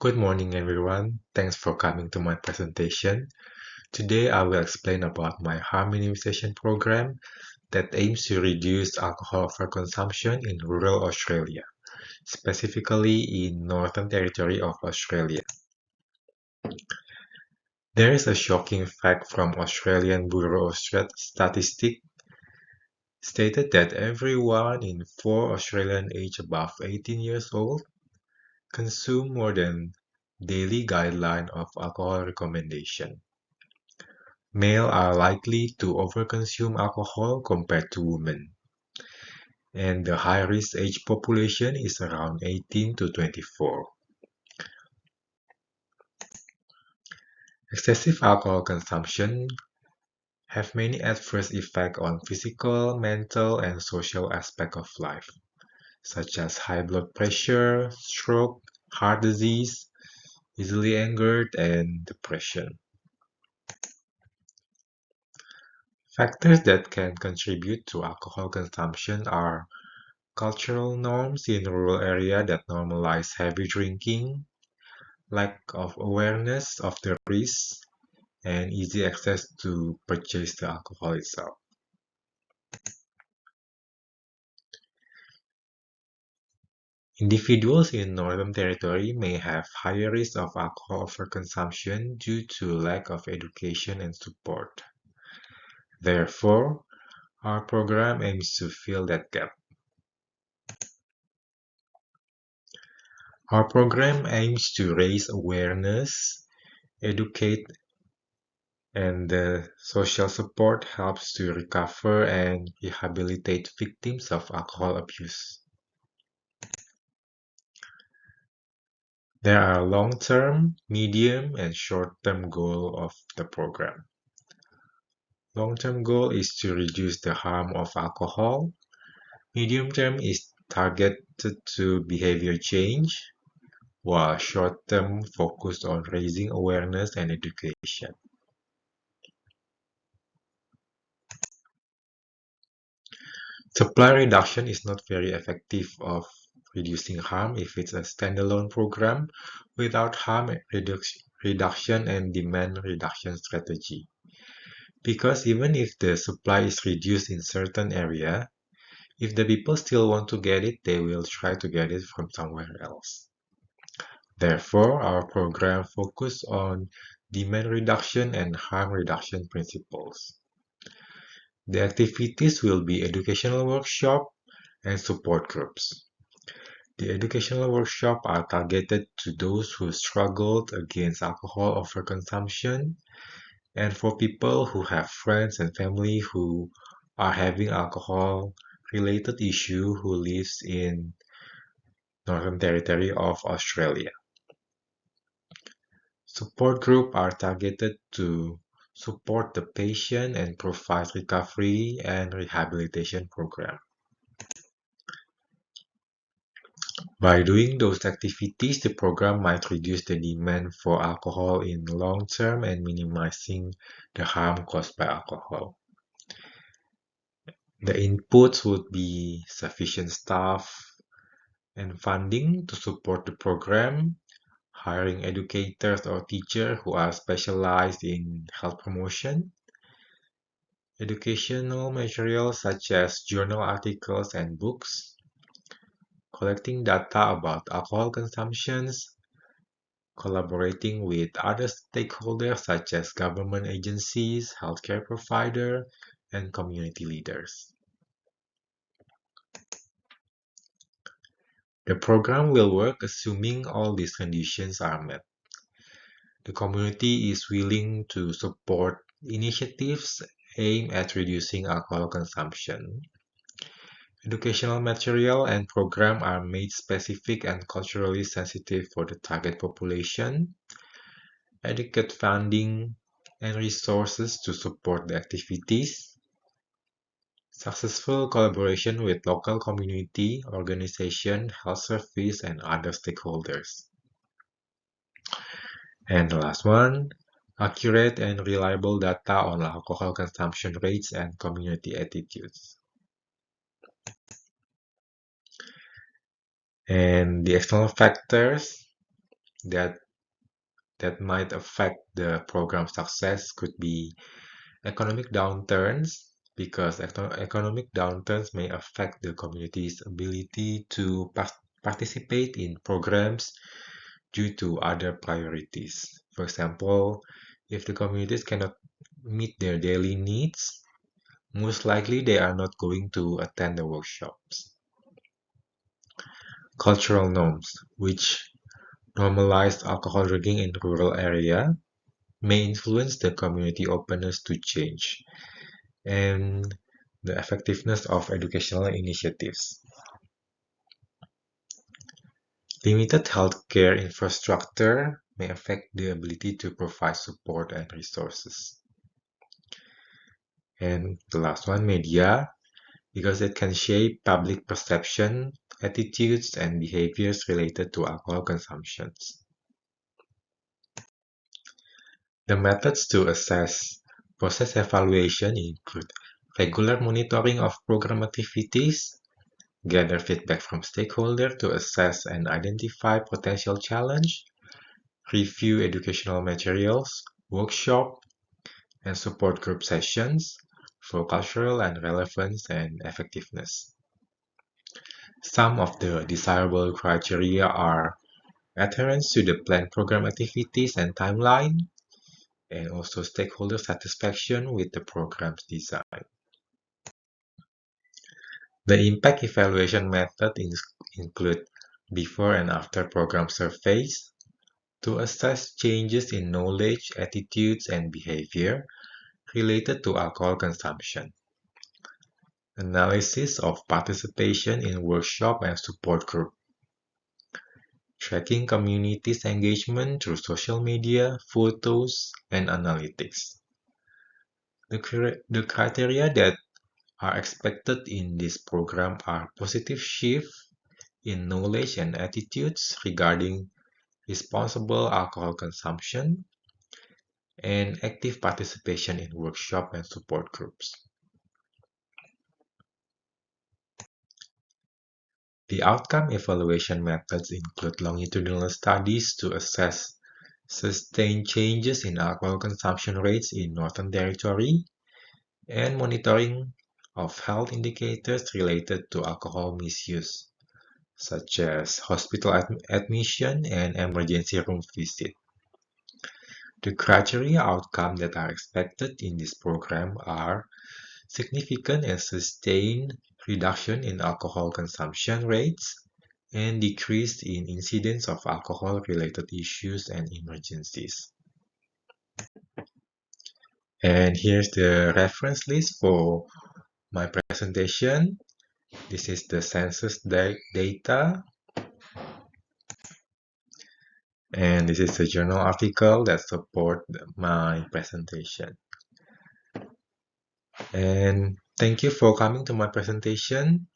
Good morning, everyone. Thanks for coming to my presentation. Today, I will explain about my harm minimization program that aims to reduce alcohol overconsumption in rural Australia, specifically in Northern Territory of Australia. There is a shocking fact from Australian Bureau of Statistics stated that everyone in 4 Australians aged above 18 years old consume more than daily guideline of alcohol recommendation. Males are likely to overconsume alcohol compared to women, and the high-risk age population is around 18 to 24. Excessive alcohol consumption have many adverse effects on physical, mental, and social aspects of life, such as high blood pressure, stroke, heart disease, easily angered, and depression. Factors that can contribute to alcohol consumption are cultural norms in rural areas that normalize heavy drinking, lack of awareness of the risks, and easy access to purchase the alcohol itself. Individuals in Northern Territory may have higher risk of alcohol overconsumption due to lack of education and support. Therefore, our program aims to fill that gap. Our program aims to raise awareness, educate, and the social support helps to recover and rehabilitate victims of alcohol abuse. There are long-term, medium, and short-term goals of the program. Long-term goal is to reduce the harm of alcohol. Medium-term is targeted to behavior change, while short-term focused on raising awareness and education. Supply reduction is not very effective of reducing harm if it's a standalone program without harm reduction and demand reduction strategy. Because even if the supply is reduced in certain area, if the people still want to get it, they will try to get it from somewhere else. Therefore, our program focuses on demand reduction and harm reduction principles. The activities will be educational workshop and support groups. The educational workshops are targeted to those who struggled against alcohol overconsumption and for people who have friends and family who are having alcohol-related issue who lives in Northern Territory of Australia. Support groups are targeted to support the patient and provide recovery and rehabilitation program. By doing those activities, the program might reduce the demand for alcohol in the long term and minimizing the harm caused by alcohol. The inputs would be sufficient staff and funding to support the program, hiring educators or teachers who are specialized in health promotion, educational materials such as journal articles and books, collecting data about alcohol consumptions, collaborating with other stakeholders such as government agencies, healthcare providers, and community leaders. The program will work assuming all these conditions are met. The community is willing to support initiatives aimed at reducing alcohol consumption. Educational material and program are made specific and culturally sensitive for the target population. Adequate funding and resources to support the activities. Successful collaboration with local community, organization, health service, and other stakeholders. And the last one, accurate and reliable data on alcohol consumption rates and community attitudes. And the external factors, that that might affect the program success could be economic downturns, because economic downturns may affect the community's ability to participate in programs due to other priorities. For example, if the communities cannot meet their daily needs, most likely they are not going to attend the workshops. Cultural norms, which normalize alcohol drinking in rural area, may influence the community openness to change and the effectiveness of educational initiatives. Limited healthcare infrastructure may affect the ability to provide support and resources. And the last one, media, because it can shape public perception, attitudes, and behaviors related to alcohol consumptions. The methods to assess process evaluation include regular monitoring of program activities, gather feedback from stakeholders to assess and identify potential challenge, review educational materials, workshop, and support group sessions for cultural and relevance and effectiveness. Some of the desirable criteria are adherence to the planned program activities and timeline, and also stakeholder satisfaction with the program's design. The impact evaluation method include before and after program surveys to assess changes in knowledge, attitudes, and behavior related to alcohol consumption. Analysis of participation in workshop and support group. Tracking communities' engagement through social media, photos, and analytics. The criteria that are expected in this program are positive shift in knowledge and attitudes regarding responsible alcohol consumption, and active participation in workshop and support groups. The outcome evaluation methods include longitudinal studies to assess sustained changes in alcohol consumption rates in Northern Territory and monitoring of health indicators related to alcohol misuse, such as hospital admission and emergency room visit. The criteria outcomes that are expected in this program are significant and sustained reduction in alcohol consumption rates and decrease in incidence of alcohol-related issues and emergencies. And here's the reference list for my presentation. This is the census data, and this is a journal article that support my presentation. And thank you for coming to my presentation.